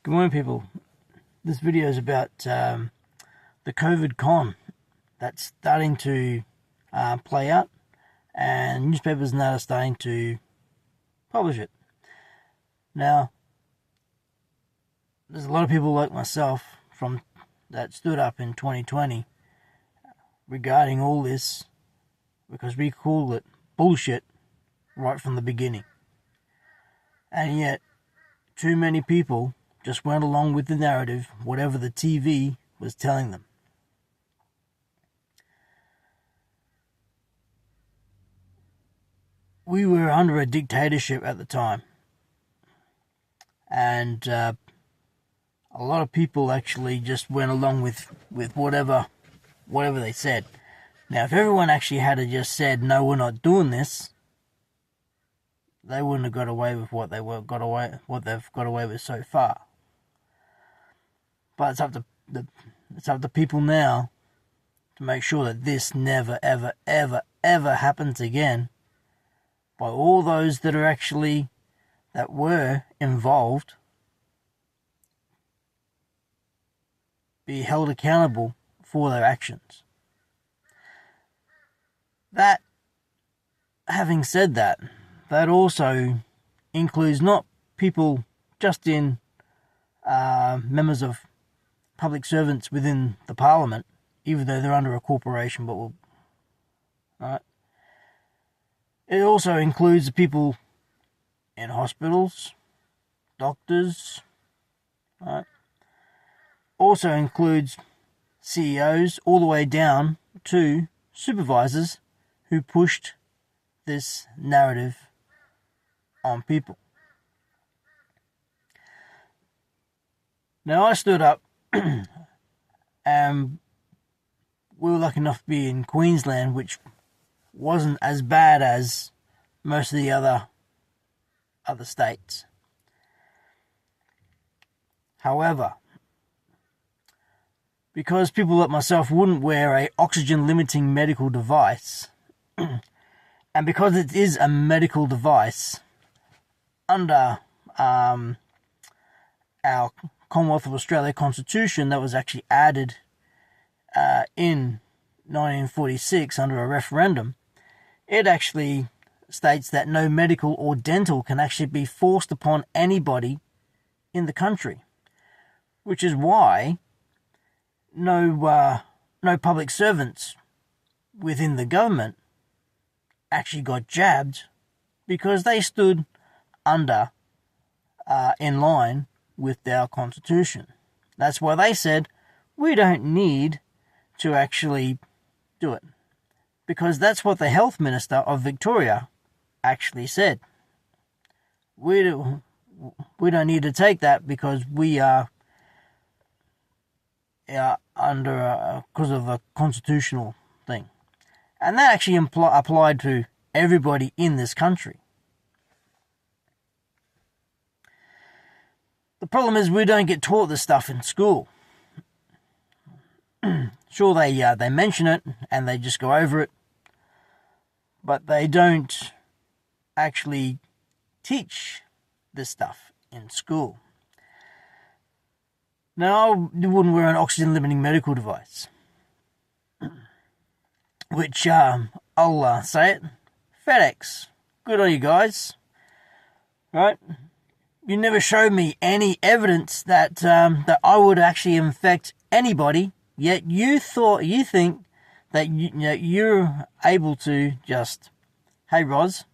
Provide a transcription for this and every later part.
Good morning, people. This video is about the COVID con that's starting to play out, and newspapers now are starting to publish it. Now, there's a lot of people like myself that stood up in 2020 regarding all this because we called it bullshit right from the beginning. And yet, too many people just went along with the narrative, whatever the TV was telling them. We were under a dictatorship at the time, and a lot of people actually just went along with whatever they said. Now, if everyone actually had just said, no, we're not doing this, they wouldn't have got away with what they've got away with so far. But it's up to people now to make sure that this never, ever, ever, ever happens again by all those that were involved be held accountable for their actions. That, having said that, that also includes not people just in members of public servants within the parliament, even though they're under a corporation, but right? It also includes the people in hospitals, doctors, right? Also includes CEOs all the way down to supervisors who pushed this narrative on people. Now, I stood up and we were lucky enough to be in Queensland, which wasn't as bad as most of the other states. However, because people like myself wouldn't wear a oxygen limiting medical device, and because it is a medical device under our Commonwealth of Australia Constitution that was actually added in 1946 under a referendum, it actually states that no medical or dental can actually be forced upon anybody in the country, which is why no public servants within the government actually got jabbed, because they stood under in line with our constitution. That's why they said we don't need to actually do it, because that's what the health minister of Victoria actually said. We don't need to take that because we are under because of a constitutional thing. And that actually applied to everybody in this country. The problem is we don't get taught this stuff in school. Sure, they mention it and they just go over it, but they don't actually teach this stuff in school. Now, I wouldn't wear an oxygen limiting medical device, which I'll say it, FedEx, good on you guys, right? You never showed me any evidence that I would actually infect anybody, yet you think that you're able to just, hey Roz,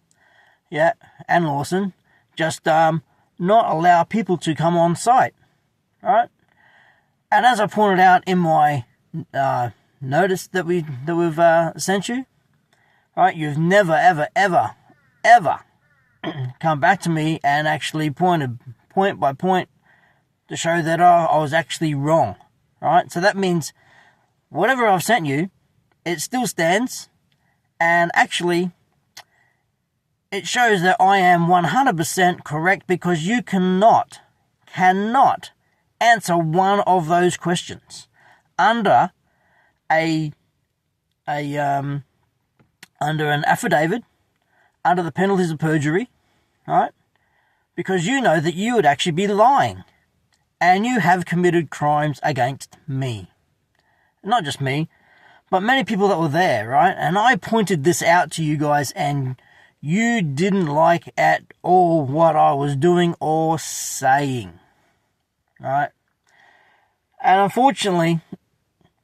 yeah, and Lawson, just not allow people to come on site, right? And as I pointed out in my notice that we've sent you, right, you've never, ever, ever, ever come back to me and actually pointed point by point to show that I was actually wrong, right? So that means whatever I've sent you, it still stands, and actually it shows that I am 100% correct, because you cannot answer one of those questions under under an affidavit, under the penalties of perjury, right? Because you know that you would actually be lying. and you have committed crimes against me. Not just me, but many people that were there, right? And I pointed this out to you guys, and you didn't like at all what I was doing or saying, right? And unfortunately,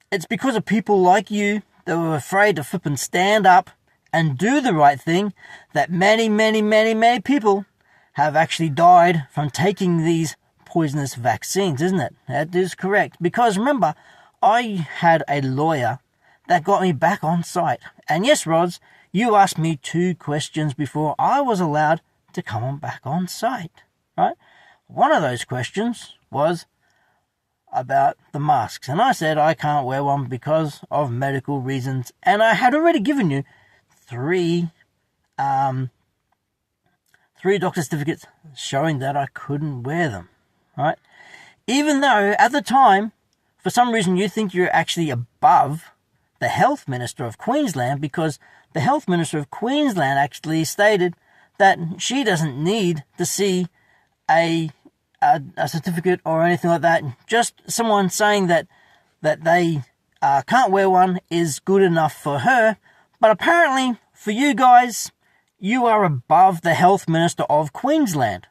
it's because of people like you that were afraid to flip and stand up and do the right thing that many, many, many, many people have actually died from taking these poisonous vaccines, isn't it? That is correct. Because remember, I had a lawyer that got me back on site. And yes, Rods, you asked me 2 questions before I was allowed to come on back on site, right? One of those questions was about the masks. And I said I can't wear one because of medical reasons. And I had already given you 3 doctor certificates showing that I couldn't wear them, right? Even though at the time, for some reason you think you're actually above the Health Minister of Queensland, because the Health Minister of Queensland actually stated that she doesn't need to see a certificate or anything like that. Just someone saying that they can't wear one is good enough for her. But apparently, for you guys, you are above the Health Minister of Queensland.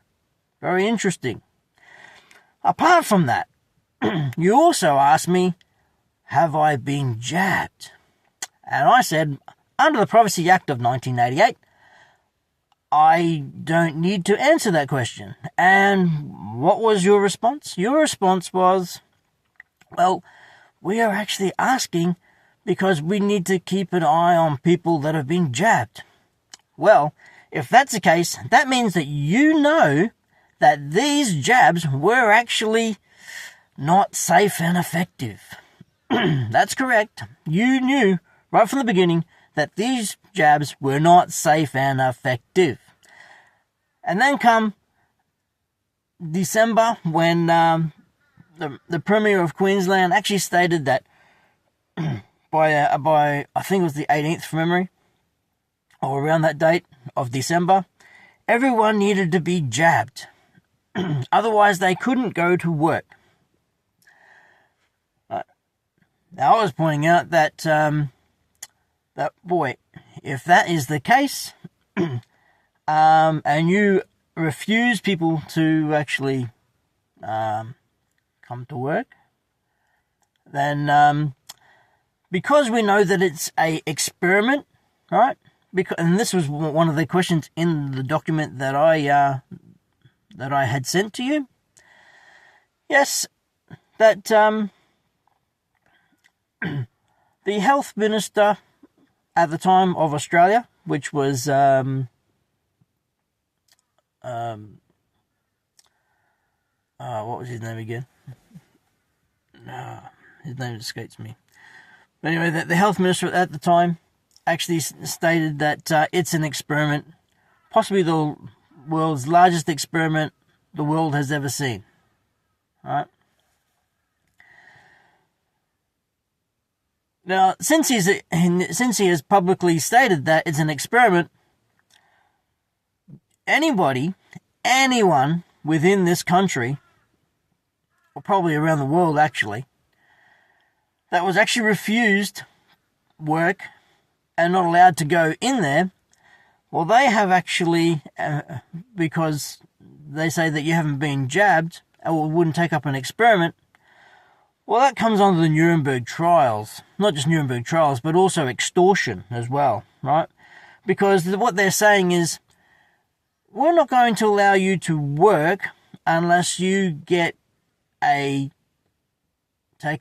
Very interesting. Apart from that, you also asked me, have I been jabbed? And I said, under the Privacy Act of 1988, I don't need to answer that question. And what was your response? Your response was, well, we are actually asking because we need to keep an eye on people that have been jabbed. Well, if that's the case, that means that you know that these jabs were actually not safe and effective. That's correct. You knew right from the beginning that these jabs were not safe and effective. And then come December, when the Premier of Queensland actually stated that by I think it was the 18th from memory, or around that date of December, everyone needed to be jabbed. Otherwise, they couldn't go to work. Now, I was pointing out that, boy, if that is the case, and you refuse people to actually come to work, then because we know that it's a experiment, right? And this was one of the questions in the document that I had sent to you. Yes, that the Health Minister at the time of Australia, which was what was his name again? His name escapes me. But anyway, the Health Minister at the time actually stated that it's an experiment, possibly the world's largest experiment the world has ever seen. All right. Now, since he has publicly stated that it's an experiment, anyone within this country, or probably around the world actually, that was actually refused work and not allowed to go in there, well, they have actually, because they say that you haven't been jabbed or wouldn't take up an experiment, well, that comes under the Nuremberg trials. Not just Nuremberg trials, but also extortion as well, right? Because what they're saying is, we're not going to allow you to work unless you take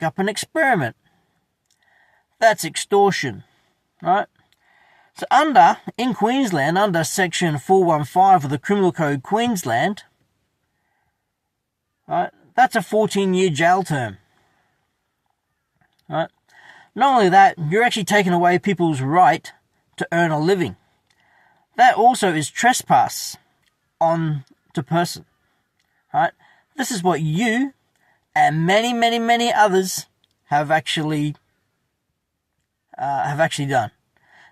up an experiment. That's extortion, right? So in Queensland, under Section 415 of the Criminal Code Queensland, right, that's a 14-year jail term. Right? Not only that, you're actually taking away people's right to earn a living. That also is trespass on to person. Right? This is what you and many, many, many others have actually done.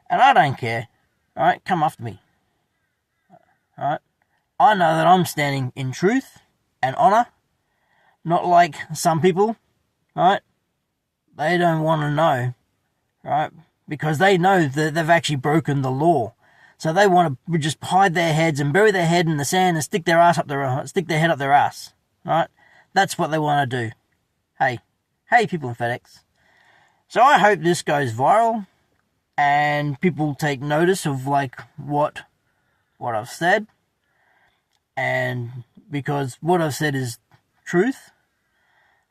And I don't care. Alright, come after me. Alright? I know that I'm standing in truth and honour. Not like some people, right? They don't want to know, right? Because they know that they've actually broken the law. So they want to just hide their heads and bury their head in the sand and stick their head up their ass, right? That's what they want to do. Hey, people in FedEx. So I hope this goes viral and people take notice of like what I've said, and because what I've said is truth,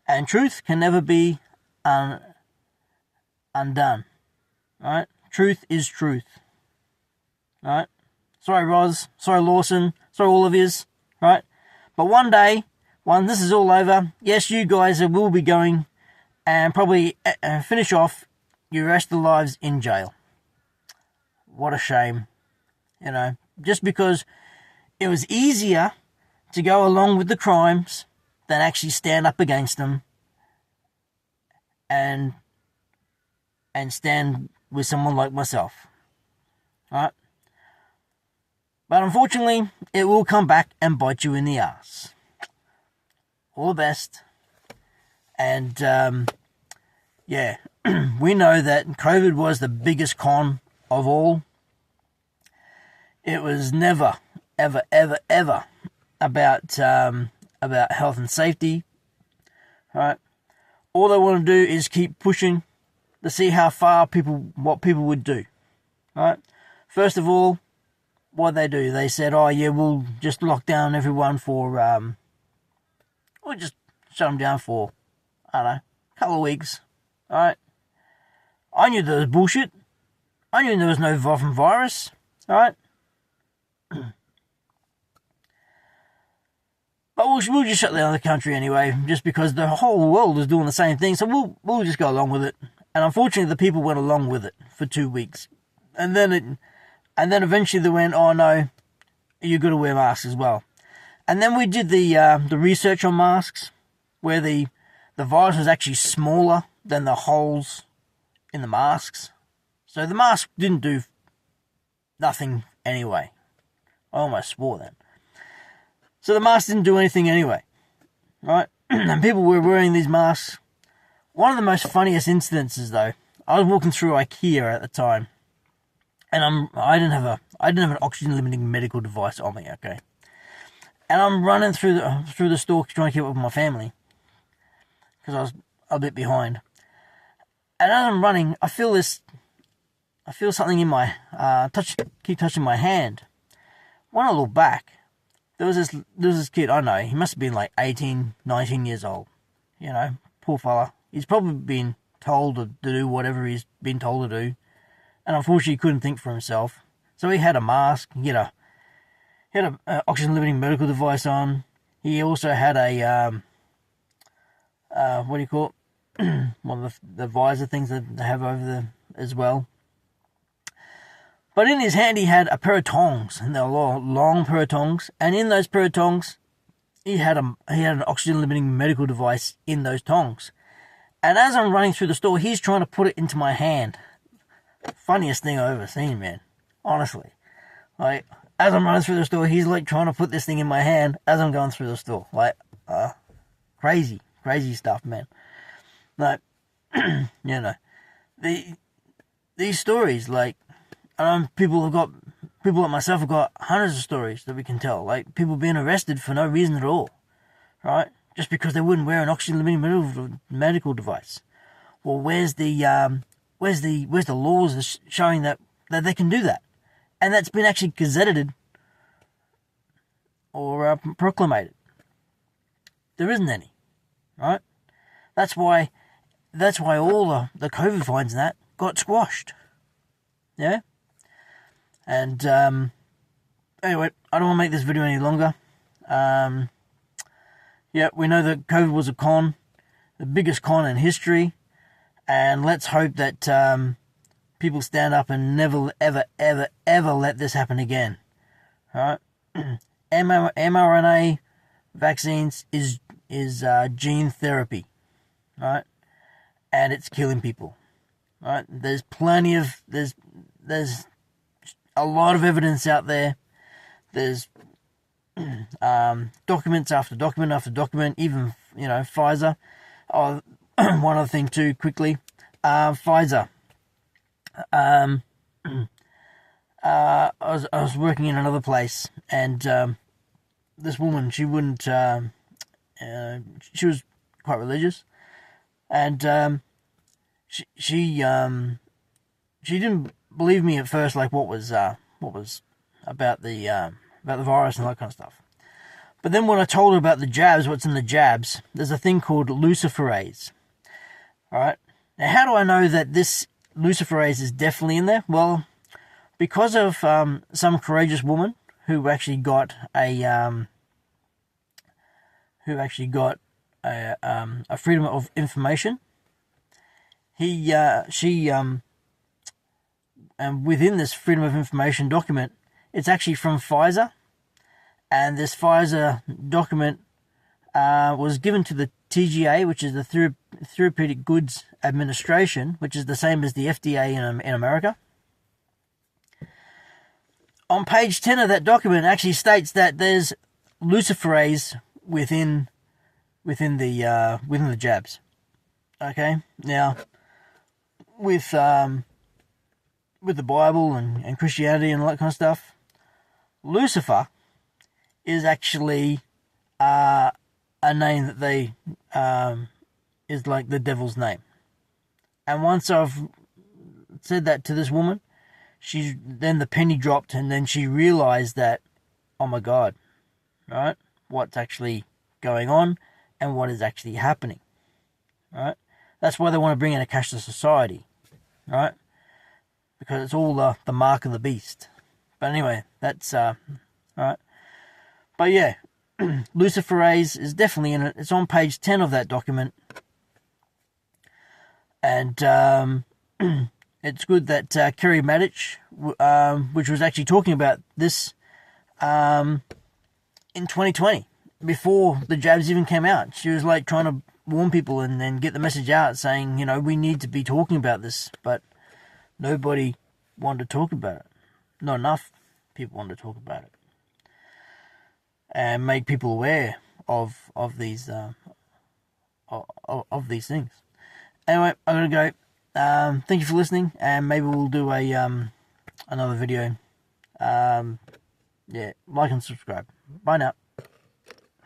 and truth can never be undone, right? Truth is truth, right? Sorry, Roz. Sorry, Lawson. Sorry, all of yous, right? But one day, when this is all over, yes, you guys will be going and probably finish off your rest of the lives in jail. What a shame, just because it was easier to go along with the crimes than actually stand up against them and stand with someone like myself, right? But unfortunately, it will come back and bite you in the ass. All the best. And, we know that COVID was the biggest con of all. It was never, ever, ever, ever about health and safety, right? All they want to do is keep pushing to see how far what people would do, right? First of all, what they do, they said, oh yeah, we'll just lock down everyone for, we'll just shut them down for, I don't know, a couple of weeks, alright? I knew there was bullshit. I knew there was no virus, alright? But we'll just shut down the country anyway, just because the whole world is doing the same thing, so we'll just go along with it. And unfortunately, the people went along with it for 2 weeks. And then eventually they went, oh no, you've got to wear masks as well. And then we did the research on masks, where the virus was actually smaller than the holes in the masks. So the mask didn't do nothing anyway. I almost swore then. So the mask didn't do anything anyway, right? And people were wearing these masks. One of the most funniest incidences, though, I was walking through IKEA at the time, and I didn't have an oxygen limiting medical device on me, okay? And I'm running through the store trying to keep up with my family, because I was a bit behind. And as I'm running, I feel something in my keep touching my hand. When I look back, there was this kid, I know, he must have been like 18, 19 years old. Poor fella. He's probably been told to do whatever he's been told to do. And unfortunately, he couldn't think for himself. So he had a mask, he had a oxygen-limiting medical device on. He also had a, what do you call it? One of the visor things that they have over there as well. But in his hand, he had a pair of tongs, and they were long pair of tongs. And in those pair of tongs, he had an oxygen-limiting medical device in those tongs. And as I'm running through the store, he's trying to put it into my hand. Funniest thing I've ever seen, man. Honestly. Like, as I'm running through the store, he's like trying to put this thing in my hand as I'm going through the store. Like, crazy stuff, man. Like, these stories, like, people like myself have got hundreds of stories that we can tell. Like, people being arrested for no reason at all, right? Just because they wouldn't wear an oxygen-limiting medical device. Well, where's the laws showing that they can do that? And that's been actually gazetted or proclamated. There isn't any, right? That's why all the COVID fines and that got squashed. Yeah? And, anyway, I don't want to make this video any longer. We know that COVID was a con, the biggest con in history, and let's hope that people stand up and never, ever, ever, ever let this happen again. Alright? mRNA vaccines is gene therapy. Right? And it's killing people. Right? There's a lot of evidence out there. There's documents after document after document, even Pfizer. Oh, one other thing too, quickly. Pfizer. I was working in another place, and this woman, she wouldn't. She was quite religious, and she didn't believe me at first, like what was about the virus and that kind of stuff. But then when I told her about the jabs, what's in the jabs, there's a thing called luciferase. All right. Now, how do I know that this luciferase is definitely in there? Well, because of some courageous woman who actually got a freedom of information. And within this freedom of information document, it's actually from Pfizer, and this Pfizer document was given to the TGA, which is the Therapeutic Goods Administration, which is the same as the FDA in America. On page 10 of that document, it actually states that there's luciferase within the jabs. Okay, now with the Bible and Christianity and all that kind of stuff, Lucifer is actually a name that they is like the devil's name. And once I've said that to this woman, then the penny dropped, and then she realized that, oh my God, right? What's actually going on and what is actually happening, right? That's why they want to bring in a cashless society, right? Because it's all the mark of the beast. But anyway, that's right. But yeah, luciferase is definitely in it. It's on page 10 of that document, and it's good that Kerry Maddich, which was actually talking about this in 2020, before the jabs even came out. She was like trying to warn people and then get the message out, saying, we need to be talking about this, but nobody wanted to talk about it. Not enough people wanted to talk about it and make people aware of these of these things. Anyway, I'm gonna go. Thank you for listening, and maybe we'll do a another video. Yeah, like and subscribe. Bye now.